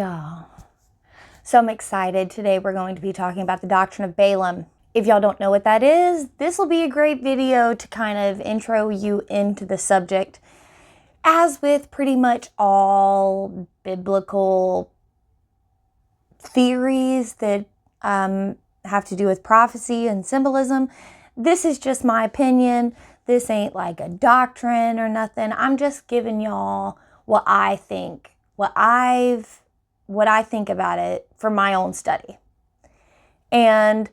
y'all. So I'm excited. Today we're going to be talking about the Doctrine of Balaam. If y'all don't know what that is, this will be a great video to kind of intro you into the subject. As with pretty much all biblical theories that have to do with prophecy and symbolism, this is just my opinion. This ain't like a doctrine or nothing. I'm just giving y'all what I think, what I think about it from my own study. And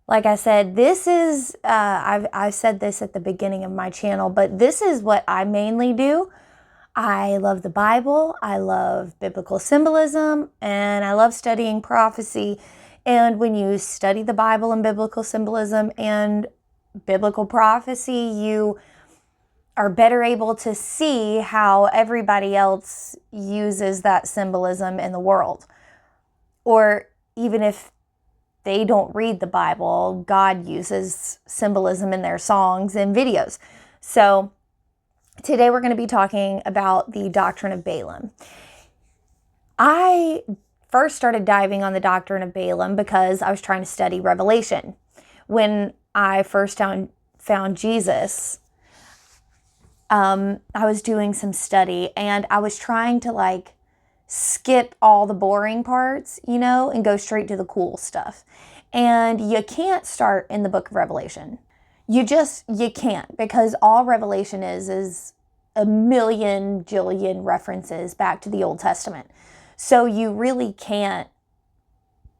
like I said, this is, I've said this at the beginning of my channel, but this is what I mainly do. I love the Bible, I love biblical symbolism, and I love studying prophecy. And when you study the Bible and biblical symbolism and biblical prophecy, you are better able to see how everybody else uses that symbolism in the world. Or even if they don't read the Bible, God uses symbolism in their songs and videos. So today we're going to be talking about the Doctrine of Balaam. I first started diving on the Doctrine of Balaam because I was trying to study Revelation. When I first found Jesus, I was doing some study and I was trying to skip all the boring parts, and go straight to the cool stuff. And you can't start in the book of Revelation. You can't, because all Revelation is a million jillion references back to the Old Testament. So you really can't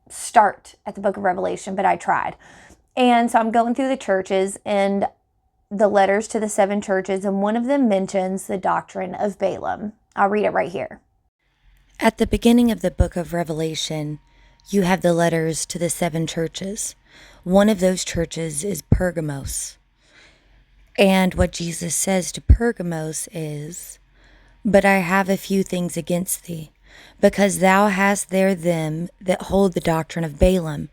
start at the book of Revelation, but I tried. And so I'm going through the churches and the letters to the 7 churches, and one of them mentions the Doctrine of Balaam. I'll read it right here. At the beginning of the book of Revelation, you have the letters to the 7 churches. One of those churches is Pergamos. And what Jesus says to Pergamos is, "But I have a few things against thee, because thou hast there them that hold the doctrine of Balaam,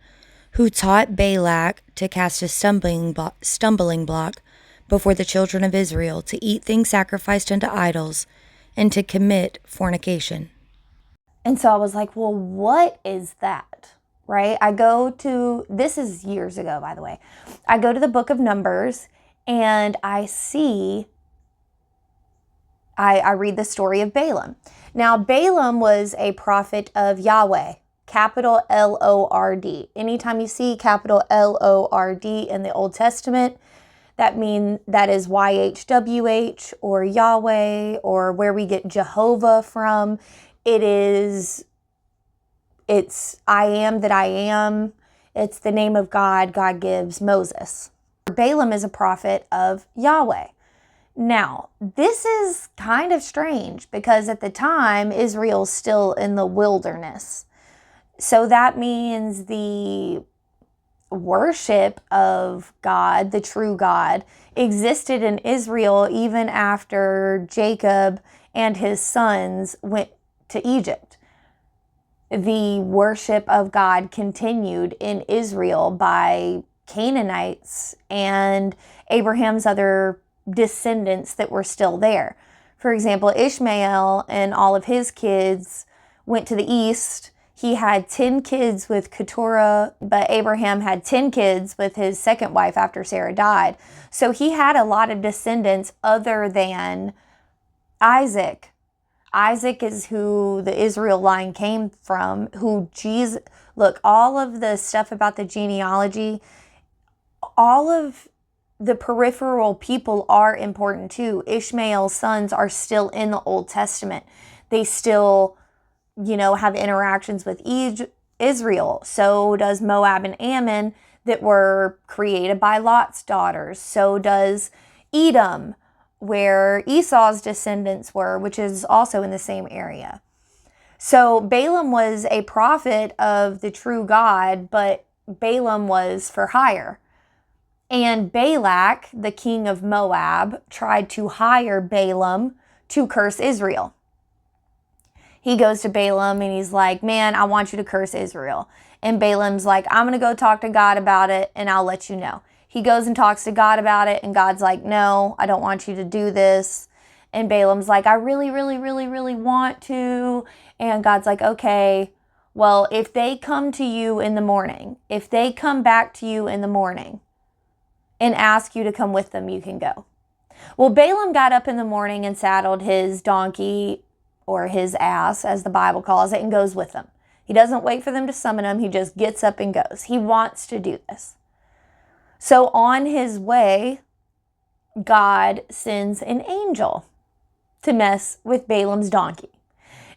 who taught Balak to cast a stumbling block before the children of Israel, to eat things sacrificed unto idols, and to commit fornication." And so I was like, well, what is that? Right? This is years ago, by the way. I go to the book of Numbers and I read the story of Balaam. Now, Balaam was a prophet of Yahweh, capital L-O-R-D. Anytime you see capital L-O-R-D in the Old Testament, that is YHWH or Yahweh, or where we get Jehovah from. It's I am that I am. It's the name of God gives Moses. Balaam is a prophet of Yahweh. Now, this is kind of strange because at the time, Israel's still in the wilderness. So that means the worship of God, the true God, existed in Israel even after Jacob and his sons went to Egypt. The worship of God continued in Israel by Canaanites and Abraham's other descendants that were still there. For example, Ishmael and all of his kids went to the east. He had 10 kids with Keturah, but Abraham had 10 kids with his second wife after Sarah died. So he had a lot of descendants other than Isaac. Isaac is who the Israel line came from, look, all of the stuff about the genealogy, all of the peripheral people are important too. Ishmael's sons are still in the Old Testament. They still, have interactions with Israel. So does Moab and Ammon that were created by Lot's daughters. So does Edom, where Esau's descendants were, which is also in the same area. So Balaam was a prophet of the true God, but Balaam was for hire. And Balak, the king of Moab, tried to hire Balaam to curse Israel. He goes to Balaam and he's like, man, I want you to curse Israel. And Balaam's like, I'm going to go talk to God about it and I'll let you know. He goes and talks to God about it and God's like, no, I don't want you to do this. And Balaam's like, I really, really, really, really want to. And God's like, okay, well, if they come to you in the morning, if they come back to you in the morning and ask you to come with them, you can go. Well, Balaam got up in the morning and saddled his donkey, or his ass, as the Bible calls it, and goes with them. He doesn't wait for them to summon him. He just gets up and goes. He wants to do this. So on his way, God sends an angel to mess with Balaam's donkey.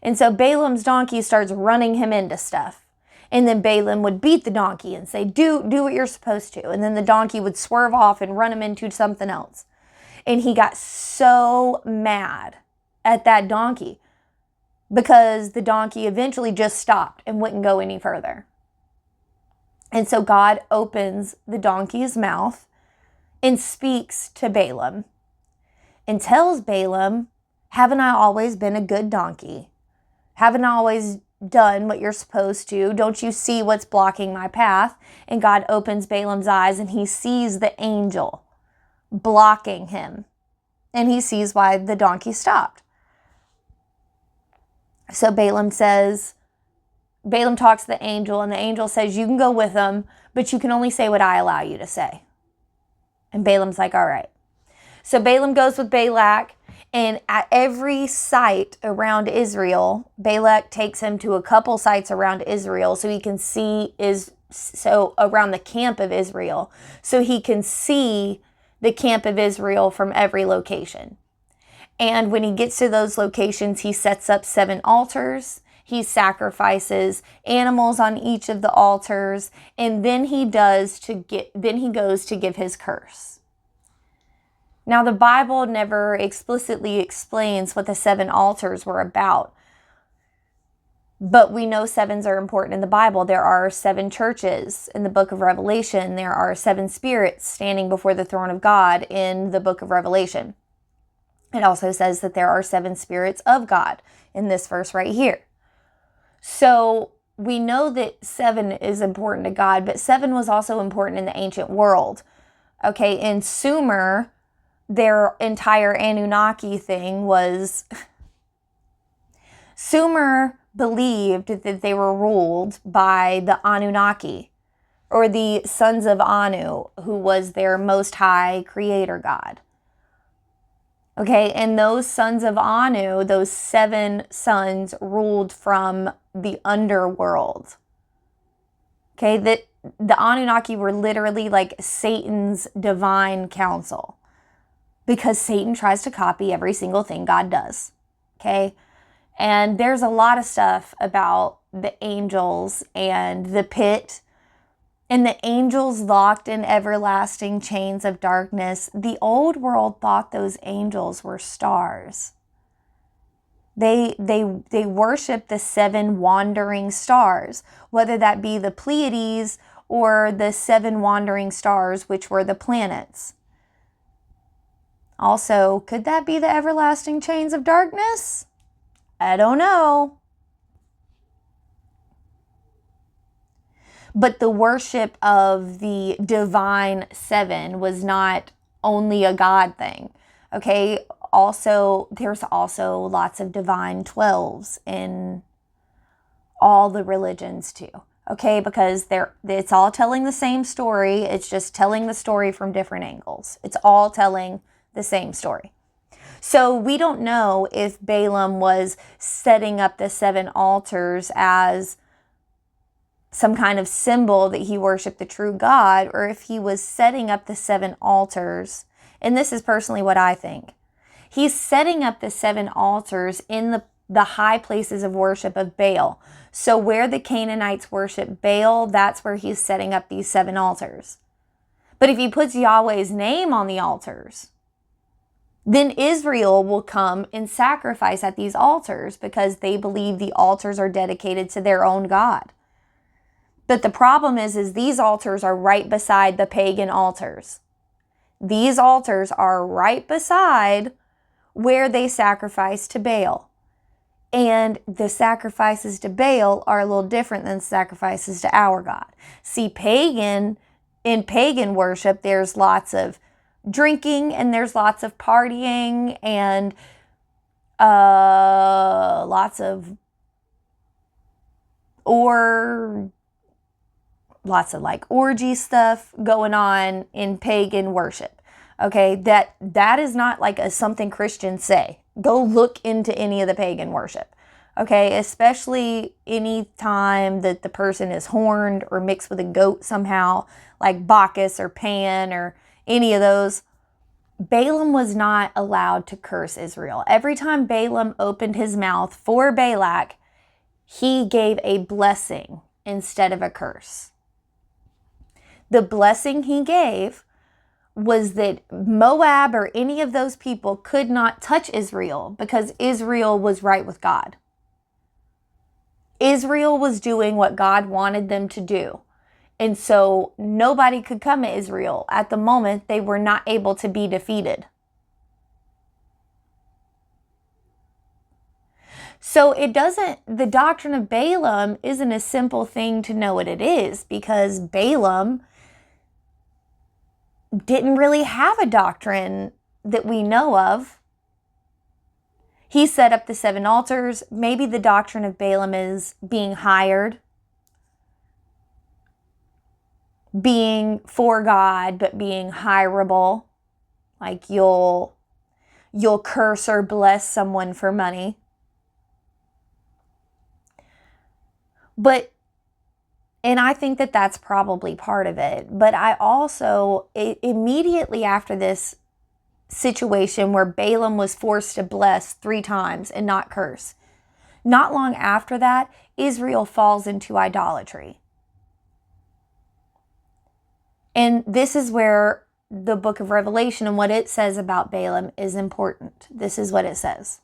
And so Balaam's donkey starts running him into stuff. And then Balaam would beat the donkey and say, do what you're supposed to. And then the donkey would swerve off and run him into something else. And he got so mad at that donkey because the donkey eventually just stopped and wouldn't go any further. And so God opens the donkey's mouth and speaks to Balaam and tells Balaam, haven't I always been a good donkey? Haven't I always done what you're supposed to? Don't you see what's blocking my path? And God opens Balaam's eyes and he sees the angel blocking him. And he sees why the donkey stopped. So Balaam talks to the angel, and the angel says, you can go with them, but you can only say what I allow you to say. And Balaam's like, all right. So Balaam goes with Balak, and at every site around Israel, Balak takes him to a couple sites around Israel so he can see around the camp of Israel, so he can see the camp of Israel from every location. And when he gets to those locations, he sets up 7 altars. He sacrifices animals on each of the altars, and then he goes to give his curse. Now, the Bible never explicitly explains what the 7 altars were about, but we know 7s are important in the Bible. There are 7 churches in the book of Revelation. There are 7 spirits standing before the throne of God in the book of Revelation. It also says that there are 7 spirits of God in this verse right here. So we know that 7 is important to God, but 7 was also important in the ancient world. Okay, in Sumer, their entire Anunnaki thing was... Sumer believed that they were ruled by the Anunnaki, or the sons of Anu, who was their most high creator god. Okay, and those sons of Anu, those 7 sons, ruled from the underworld. Okay, the Anunnaki were literally like Satan's divine council, because Satan tries to copy every single thing God does. Okay, and there's a lot of stuff about the angels and the pit, and the angels locked in everlasting chains of darkness. The old world thought those angels were stars. They worship the 7 wandering stars, whether that be the Pleiades or the 7 wandering stars, which were the planets. Also, could that be the everlasting chains of darkness? I don't know. But the worship of the divine 7 was not only a God thing. Okay, there's also lots of divine 12s in all the religions too. Okay, because it's all telling the same story. It's just telling the story from different angles. It's all telling the same story. So we don't know if Balaam was setting up the 7 altars as some kind of symbol that he worshiped the true God, or if he was setting up the 7 altars. And this is personally what I think. He's setting up the 7 altars in the high places of worship of Baal. So where the Canaanites worship Baal, that's where he's setting up these 7 altars. But if he puts Yahweh's name on the altars, then Israel will come and sacrifice at these altars because they believe the altars are dedicated to their own God. But the problem is these altars are right beside the pagan altars. These altars are right beside where they sacrifice to Baal. And the sacrifices to Baal are a little different than sacrifices to our God. See, in pagan worship, there's lots of drinking and there's lots of partying, and lots of like orgy stuff going on in pagan worship. Okay, that is not like something Christians say. Go look into any of the pagan worship. Okay, especially any time that the person is horned or mixed with a goat somehow, like Bacchus or Pan or any of those. Balaam was not allowed to curse Israel. Every time Balaam opened his mouth for Balak, he gave a blessing instead of a curse. The blessing he gave was that Moab or any of those people could not touch Israel because Israel was right with God. Israel was doing what God wanted them to do. And so nobody could come to Israel. At the moment, they were not able to be defeated. So the doctrine of Balaam isn't a simple thing to know what it is, because Balaam didn't really have a doctrine that we know of. He set up the 7 altars. Maybe the doctrine of Balaam is being hired, being for God, but being hireable. Like you'll curse or bless someone for money. And I think that that's probably part of it. But I also, immediately after this situation where Balaam was forced to bless 3 times and not curse, not long after that, Israel falls into idolatry. And this is where the book of Revelation and what it says about Balaam is important. This is what it says.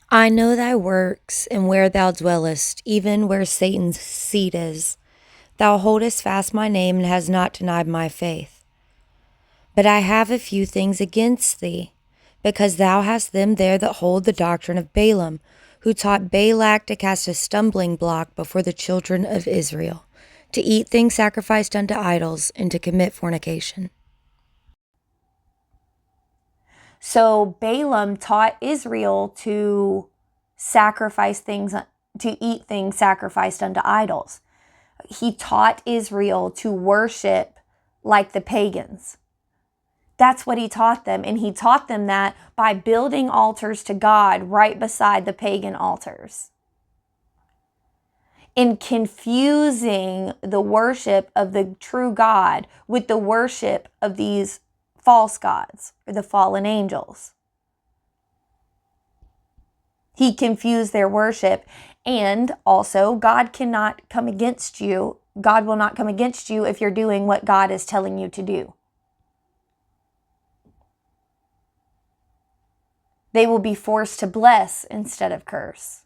I know thy works, and where thou dwellest, even where Satan's seat is. Thou holdest fast my name, and hast not denied my faith. But I have a few things against thee, because thou hast them there that hold the doctrine of Balaam, who taught Balak to cast a stumbling block before the children of Israel, to eat things sacrificed unto idols, and to commit fornication. So Balaam taught Israel to sacrifice things, to eat things sacrificed unto idols. He taught Israel to worship like the pagans. That's what he taught them. And he taught them that by building altars to God right beside the pagan altars, in confusing the worship of the true God with the worship of these false gods or the fallen angels. He confused their worship. And also, God cannot come against you. God will not come against you if you're doing what God is telling you to do. They will be forced to bless instead of curse.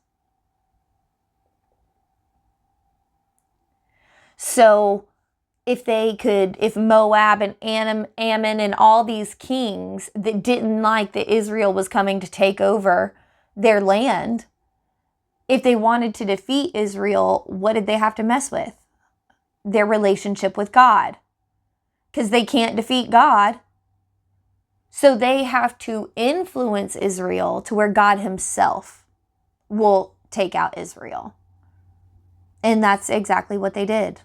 So if Moab and Ammon and all these kings that didn't like that Israel was coming to take over their land, if they wanted to defeat Israel, what did they have to mess with? Their relationship with God. Because they can't defeat God. So they have to influence Israel to where God himself will take out Israel. And that's exactly what they did.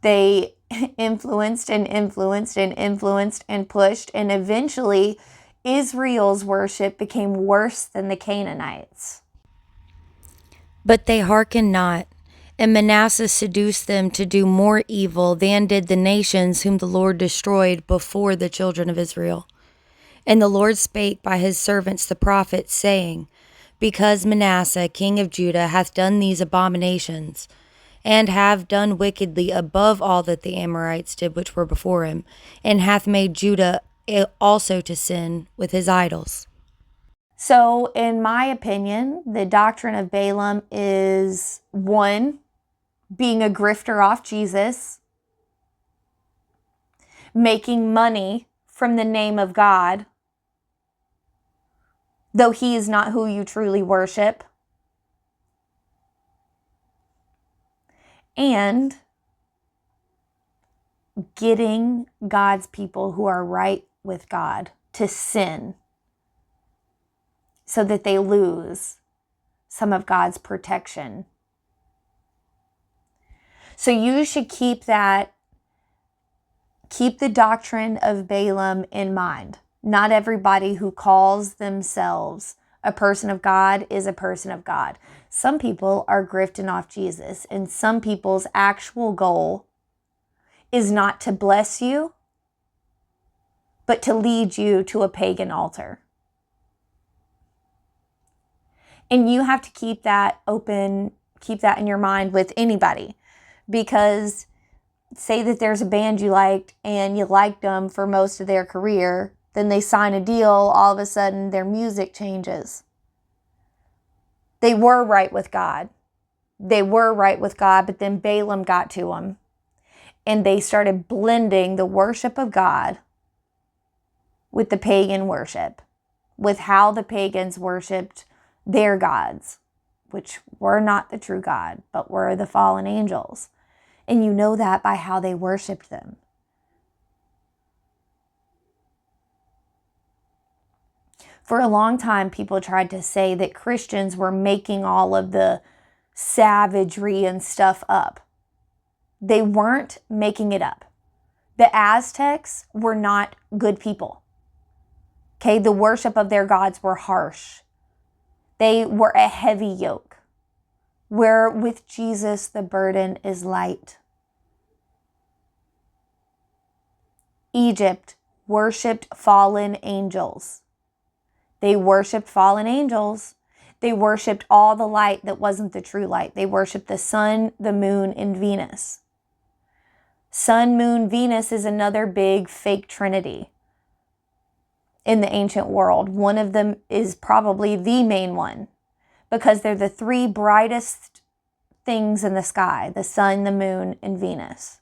They influenced and influenced and influenced and pushed, and eventually Israel's worship became worse than the Canaanites. But they hearkened not, and Manasseh seduced them to do more evil than did the nations whom the Lord destroyed before the children of Israel. And the Lord spake by his servants the prophets, saying, Because Manasseh king of Judah hath done these abominations, and have done wickedly above all that the Amorites did which were before him, and hath made Judah also to sin with his idols. So, in my opinion, the doctrine of Balaam is, 1, being a grifter off Jesus, making money from the name of God, though he is not who you truly worship, and getting God's people who are right with God to sin so that they lose some of God's protection. So you should keep the doctrine of Balaam in mind. Not everybody who calls themselves a person of God is a person of God. Some people are grifting off Jesus, and some people's actual goal is not to bless you, but to lead you to a pagan altar. And you have to keep that open, keep that in your mind with anybody. Because say that there's a band you liked and you liked them for most of their career, then they sign a deal, all of a sudden their music changes. They were right with God. But then Balaam got to them. And they started blending the worship of God with the pagan worship, with how the pagans worshipped their gods, which were not the true God, but were the fallen angels. And you know that by how they worshipped them. For a long time, people tried to say that Christians were making all of the savagery and stuff up. They weren't making it up. The Aztecs were not good people. Okay, the worship of their gods were harsh. They were a heavy yoke, where with Jesus the burden is light. Egypt worshipped fallen angels. They worshipped fallen angels. They worshipped all the light that wasn't the true light. They worshipped the sun, the moon, and Venus. Sun, moon, Venus is another big fake trinity in the ancient world. One of them is probably the main one because they're the three brightest things in the sky: the sun, the moon, and Venus.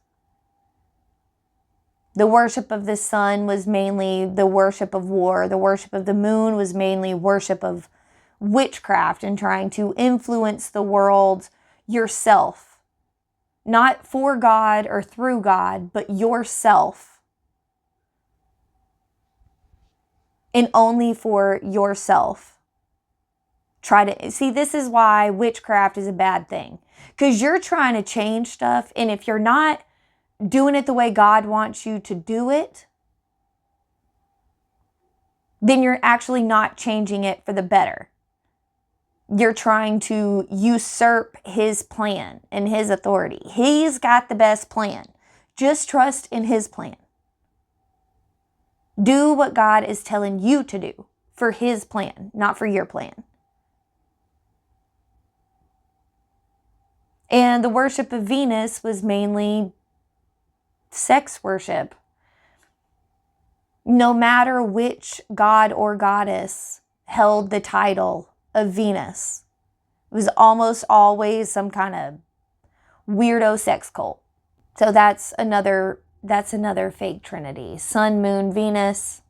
The worship of the sun was mainly the worship of war. The worship of the moon was mainly worship of witchcraft and trying to influence the world yourself. Not for God or through God, but yourself. And only for yourself. See, this is why witchcraft is a bad thing. Because you're trying to change stuff, and if you're not doing it the way God wants you to do it, then you're actually not changing it for the better. You're trying to usurp His plan and His authority. He's got the best plan. Just trust in His plan. Do what God is telling you to do for His plan, not for your plan. And the worship of Venus was mainly sex worship. No matter which god or goddess held the title of Venus, it was almost always some kind of weirdo sex cult. So that's another fake trinity. Sun, moon, Venus.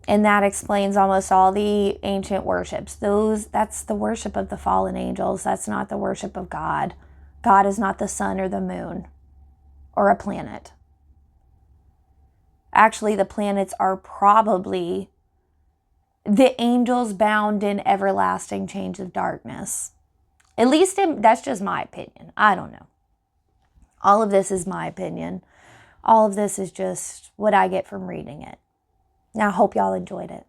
And that explains almost all the ancient worships. That's the worship of the fallen angels. That's not the worship of God. God is not the sun or the moon or a planet. Actually, the planets are probably the angels bound in everlasting chains of darkness. At least that's just my opinion. I don't know. All of this is my opinion. All of this is just what I get from reading it. Now, I hope y'all enjoyed it.